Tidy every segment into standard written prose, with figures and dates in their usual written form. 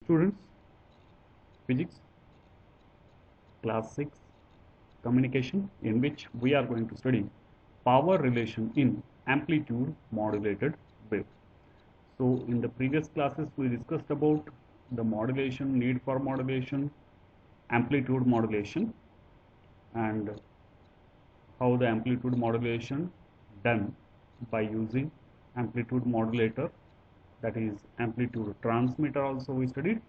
Students, physics class 6 communication, in which we are going to study power relation in amplitude modulated wave. So in the previous classes we discussed about the modulation, need for modulation, amplitude modulation, and how the amplitude modulation done by using amplitude modulator, that is amplitude transmitter also we studied.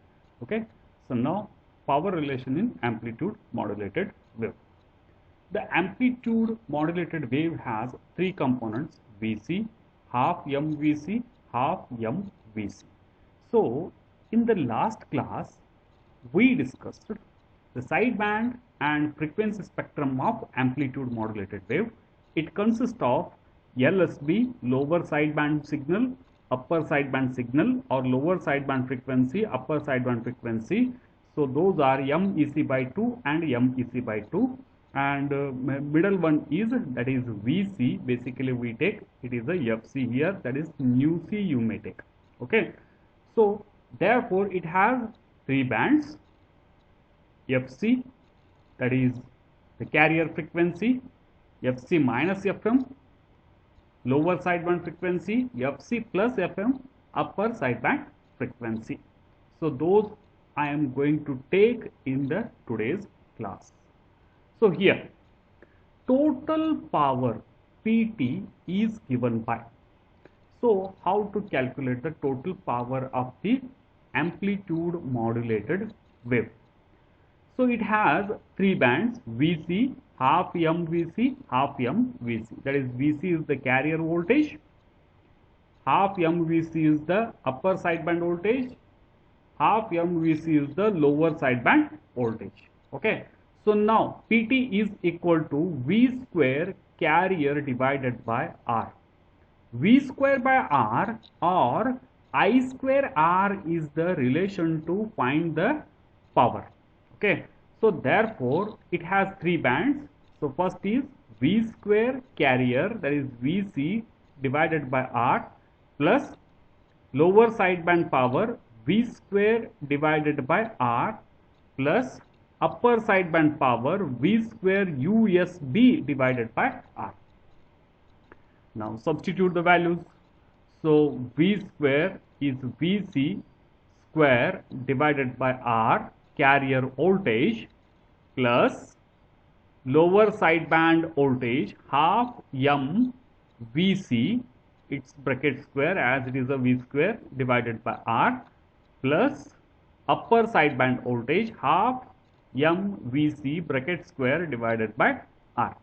Okay, so now power relation in amplitude modulated wave. The amplitude modulated wave has three components: Vc, half mvc, half mvc. So in the last class we discussed the sideband and frequency spectrum of amplitude modulated wave. It consists of LSB, lower sideband signal, upper sideband signal, or lower sideband frequency, upper sideband frequency. So those are MEC by 2 and MEC by 2, and middle one is, that is VC. Basically we take, it is a FC here, that is nu C you may take. Okay, so therefore it has three bands: FC, that is the carrier frequency, FC minus FM, lower sideband frequency, FC plus FM, upper sideband frequency. So those I am going to take in the today's class. So here total power PT is given by. So how to calculate the total power of the amplitude modulated wave? So it has three bands: Vc, half mvc, half mvc. That is, Vc is the carrier voltage, half mvc is the upper sideband voltage, half mvc is the lower sideband voltage. Okay, so now Pt is equal to V square carrier divided by R. V square by R, or I square R, is the relation to find the power. Okay, so therefore it has three bands. So first is V square carrier, that is Vc divided by R, plus lower sideband power V square divided by R, plus upper sideband power V square USB divided by R. Now substitute the values. So V square is Vc square divided by R, carrier voltage, plus lower sideband voltage half mvc, its bracket square, as it is a V square divided by R, plus upper sideband voltage half mvc bracket square divided by R.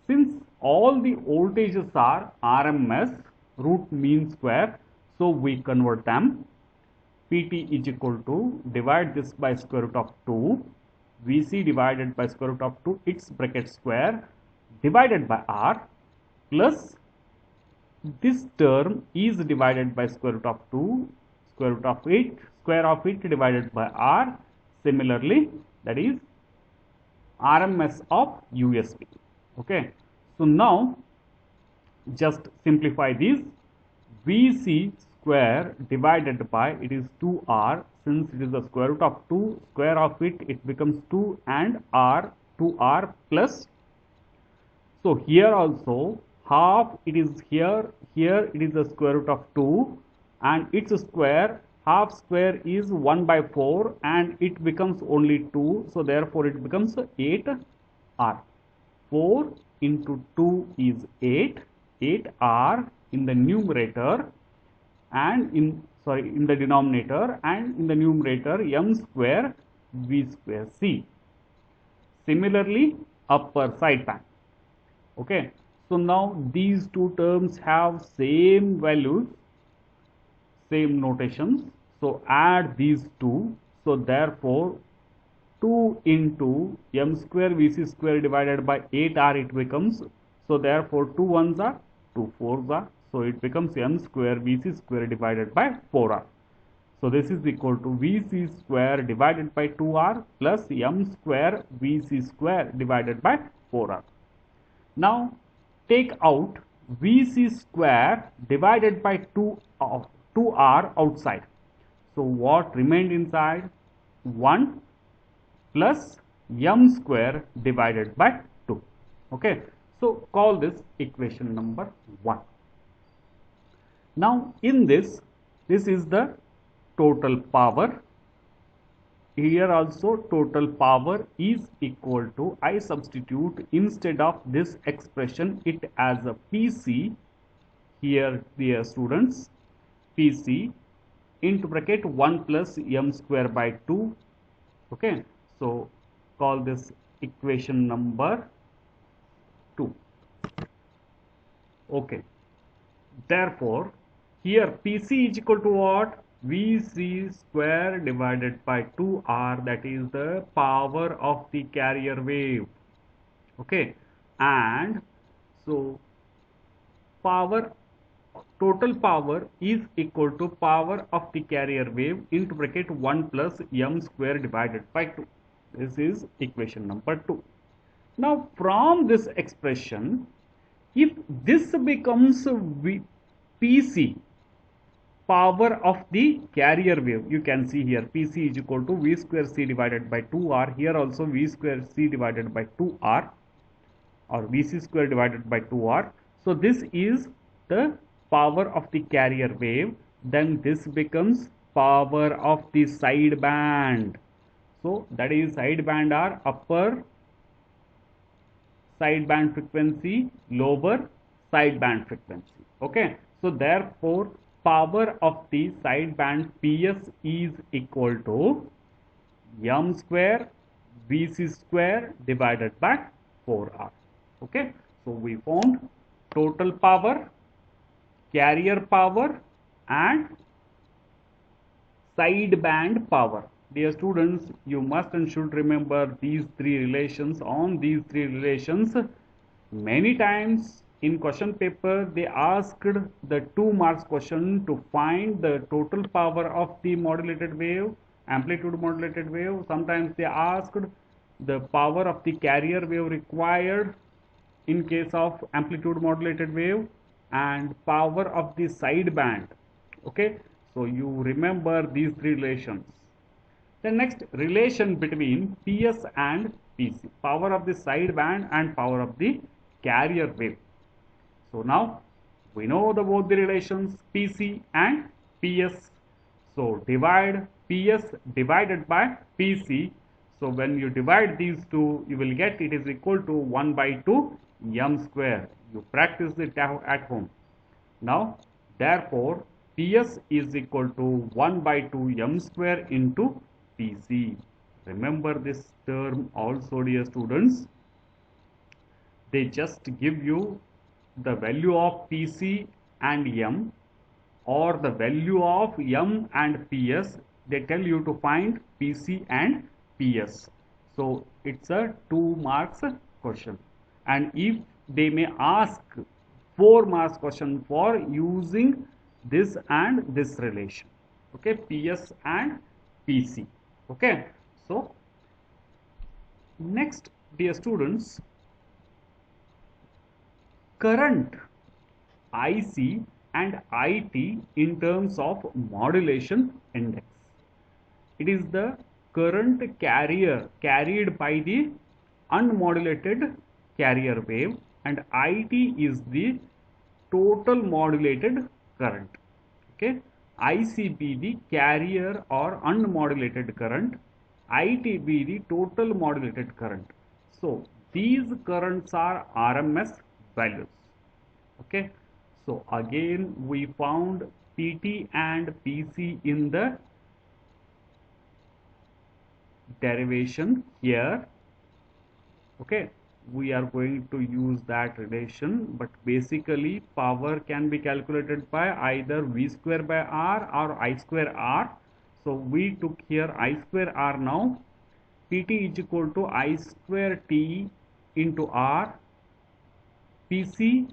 Since all the voltages are RMS, root mean square, so we convert them. Pt is equal to, divide this by square root of 2, Vc divided by square root of 2, its bracket square, divided by R, plus this term is divided by square root of 2, square root of it, square of it divided by R. Similarly, that is RMS of USB. Okay, so now just simplify this. Vc square divided by, it is 2R, since it is the square root of 2, square of it, it becomes 2, and R, 2R plus. So here also half, it is here it is the square root of 2, and its square, half square is 1 by 4, and it becomes only 2, so therefore it becomes 8R. 4 into 2 is 8, 8R in the numerator, and in the denominator, and in the numerator m square V square C. Similarly, upper sideband. Okay, so now these two terms have same values, same notations, so add these two. So therefore 2 into m square Vc square divided by 8R it becomes, so therefore 2 ones are 2 fours are, so it becomes m square Vc square divided by 4R. So this is equal to Vc square divided by 2R plus m square Vc square divided by 4R. Now take out Vc square divided by 2R outside. So what remained inside? 1 plus m square divided by 2. Okay, so call this equation number 1. Now in this is the total power. Here also total power is equal to, I substitute instead of this expression it as a PC. Here dear students, PC into bracket 1 plus m square by 2. Okay, so call this equation number 2. Okay, therefore here PC is equal to what? Vc square divided by 2r, that is the power of the carrier wave. Okay, and so power, total power is equal to power of the carrier wave into bracket 1 plus m square divided by 2. This is equation number 2. Now from this expression, if this becomes PC, power of the carrier wave, you can see here PC is equal to V square C divided by 2R. Here also V square C divided by 2R, or Vc square divided by 2R. So this is the power of the carrier wave. Then this becomes power of the side band. So that is side band are upper side band frequency, lower side band frequency. Okay, so therefore power of the side band PS is equal to m square Vc square divided by 4R. Okay, so we found total power, carrier power and side band power. Dear students, you must and should remember these three relations. On these three relations, many times in question paper they asked the 2 marks question to find the total power of the modulated wave, amplitude modulated wave. Sometimes they asked the power of the carrier wave required in case of amplitude modulated wave and power of the side band. Okay, so you remember these three relations. The next relation between PS and PC, power of the side band and power of the carrier wave. So now we know both the relations PC and PS. So divide PS divided by PC. So when you divide these two, you will get it is equal to 1 by 2 m square. You practice it at home. Now therefore PS is equal to 1 by 2 m square into PC. Remember this term also, dear students. They just give you the value of PC and m, or the value of m and PS. They tell you to find PC and PS. So it's a 2 marks question. And if they may ask 4 marks question for using this and this relation. Okay, PS and PC. Okay, so next, dear students, current IC and IT in terms of modulation index. It is the current carried by the unmodulated carrier wave, and IT is the total modulated current. Okay, IC be the carrier or unmodulated current, IT be the total modulated current. So these currents are RMS values. Okay, so again we found PT and PC in the derivation here. Okay, we are going to use that relation, but basically power can be calculated by either V square by R or I square R. So we took here I square R. Now PT is equal to I square T into R, PC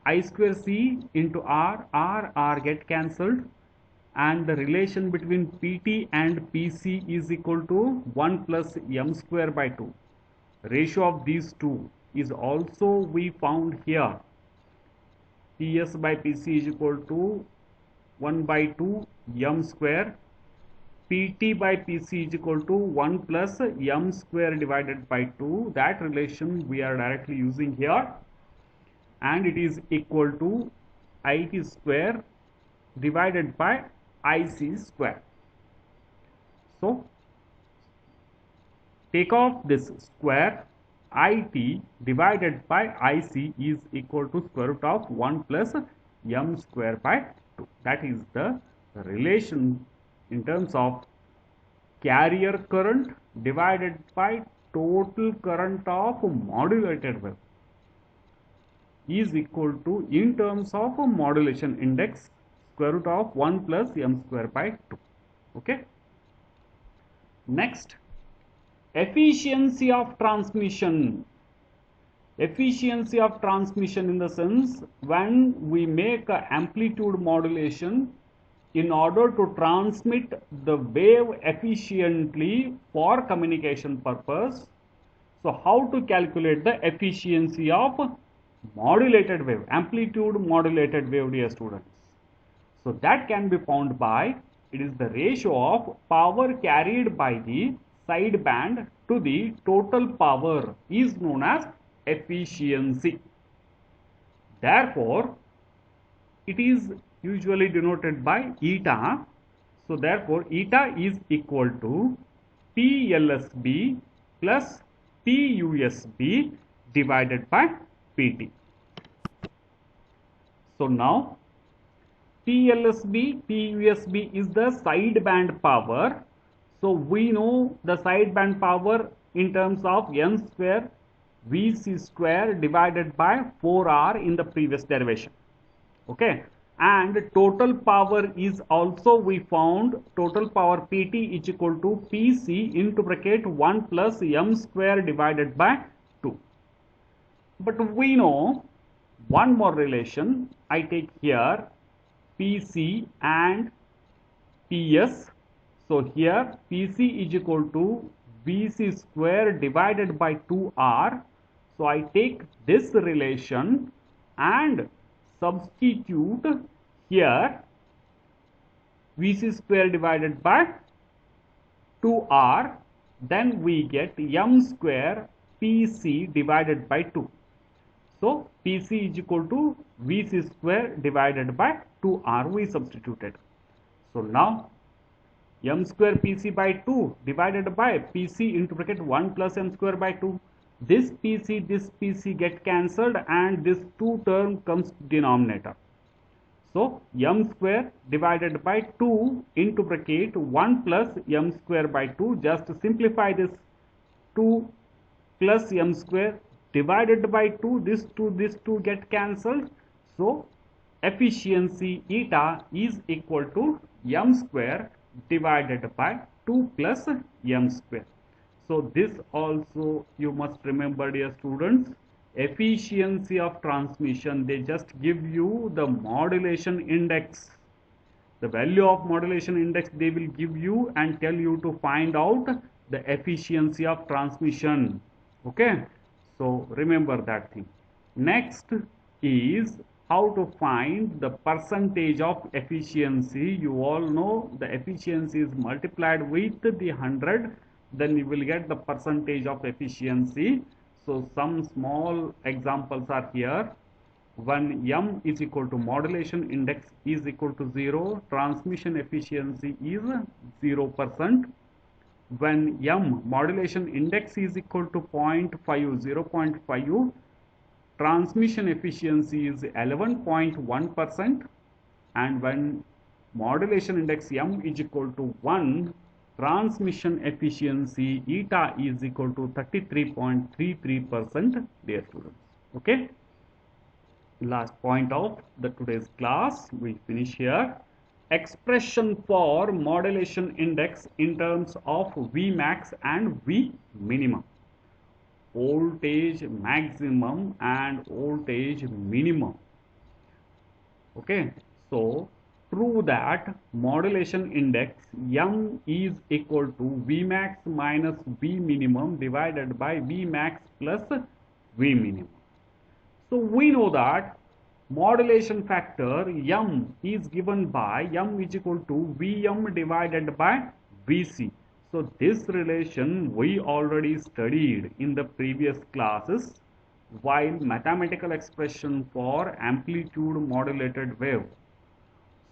I square C into R get cancelled, and the relation between PT and PC is equal to 1 plus m square by 2. Ratio of these two is also we found here. PS by PC is equal to 1 by 2 m square. Pt by Pc is equal to 1 plus m square divided by 2. That relation we are directly using here, and it is equal to It square divided by Ic square. So take off this square. It divided by Ic is equal to square root of 1 plus m square by 2. That is the relation in terms of carrier current divided by total current of modulated wave is equal to, in terms of modulation index, square root of 1 plus m square by 2. Okay. Next, efficiency of transmission. Efficiency of transmission in the sense, when we make a amplitude modulation in order to transmit the wave efficiently for communication purpose. So how to calculate the efficiency of modulated wave, amplitude modulated wave, dear students? So that can be found by, it is the ratio of power carried by the sideband to the total power is known as efficiency. Therefore, it is usually denoted by eta. So therefore, eta is equal to PLSB plus PUSB divided by PT. So now PLSB, PUSB is the sideband power. So we know the sideband power in terms of N square Vc square divided by 4R in the previous derivation. Okay. And total power is also, we found total power PT is equal to PC into bracket 1 plus m square divided by 2. But we know one more relation. I take here PC and PS. So here PC is equal to Vc square divided by 2R. So I take this relation and substitute here Vc square divided by 2R, then we get m square Pc divided by 2. So Pc is equal to Vc square divided by 2R we substituted. So now m square Pc by 2 divided by Pc into bracket 1 plus m square by 2. This PC get cancelled and this 2 term comes denominator. So m square divided by 2 into bracket 1 plus m square by 2. Just simplify this 2 plus m square divided by 2. This 2 get cancelled. So efficiency eta is equal to m square divided by 2 plus m square. So this also you must remember, dear students, efficiency of transmission, they just give you the modulation index. The value of modulation index they will give you and tell you to find out the efficiency of transmission. Okay, so remember that thing. Next is how to find the percentage of efficiency. You all know the efficiency is multiplied with the 100, then you will get the percentage of efficiency. So some small examples are here. When m is equal to modulation index is equal to 0, transmission efficiency is 0%. When m modulation index is equal to 0.5, transmission efficiency is 11.1%. And when modulation index m is equal to 1, transmission efficiency eta is equal to 33.33%, dear students. Okay. Last point of the today's class, we finish here. Expression for modulation index in terms of Vmax and V minimum. Voltage maximum and voltage minimum. Okay. So prove that modulation index m is equal to Vmax minus V minimum divided by Vmax plus V minimum. So we know that modulation factor m is given by m is equal to Vm divided by Vc. So this relation we already studied in the previous classes while mathematical expression for amplitude modulated wave.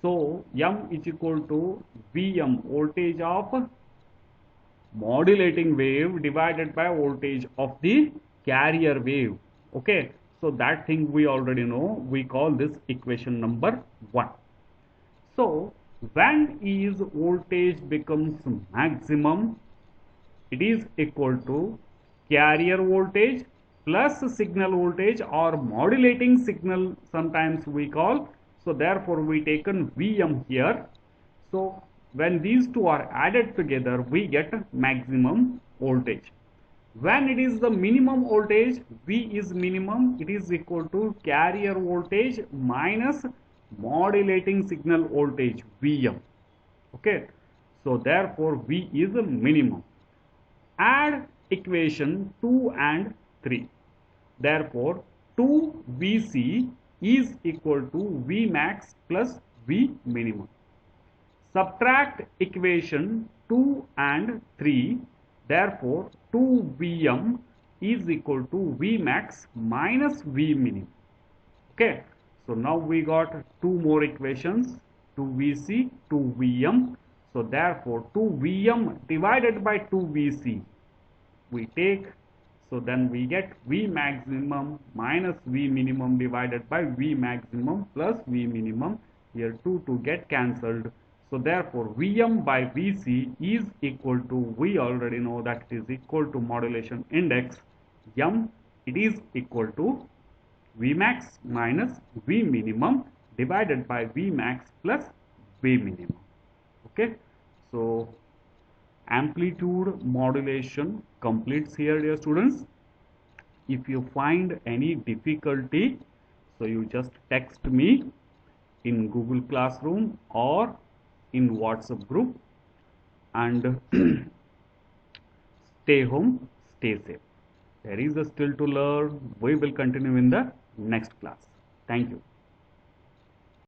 So M is equal to Vm, voltage of modulating wave, divided by voltage of the carrier wave. Okay, so that thing we already know. We call this equation number 1. So when is voltage becomes maximum, it is equal to carrier voltage plus signal voltage, or modulating signal sometimes we call. So therefore we taken Vm here. So when these two are added together, we get maximum voltage. When it is the minimum voltage, V is minimum, it is equal to carrier voltage minus modulating signal voltage, Vm. Okay, so therefore V is a minimum. Add equation 2 and 3. Therefore 2 Vc is equal to Vmax plus V minimum. Subtract equation 2 and 3. Therefore 2 Vm is equal to Vmax minus V minimum. Okay, so now we got two more equations, 2 Vc, 2 Vm. So therefore 2 Vm divided by 2 Vc we take. So then we get V maximum minus V minimum divided by V maximum plus V minimum. Here 2 get cancelled. So therefore Vm by Vc is equal to, we already know that it is equal to modulation index M. It is equal to Vmax minus V minimum divided by Vmax plus V minimum. Okay, so amplitude modulation completes here, dear students. If you find any difficulty, so you just text me in Google Classroom or in WhatsApp group, and stay home, stay safe. There is still to learn. We will continue in the next class. Thank you.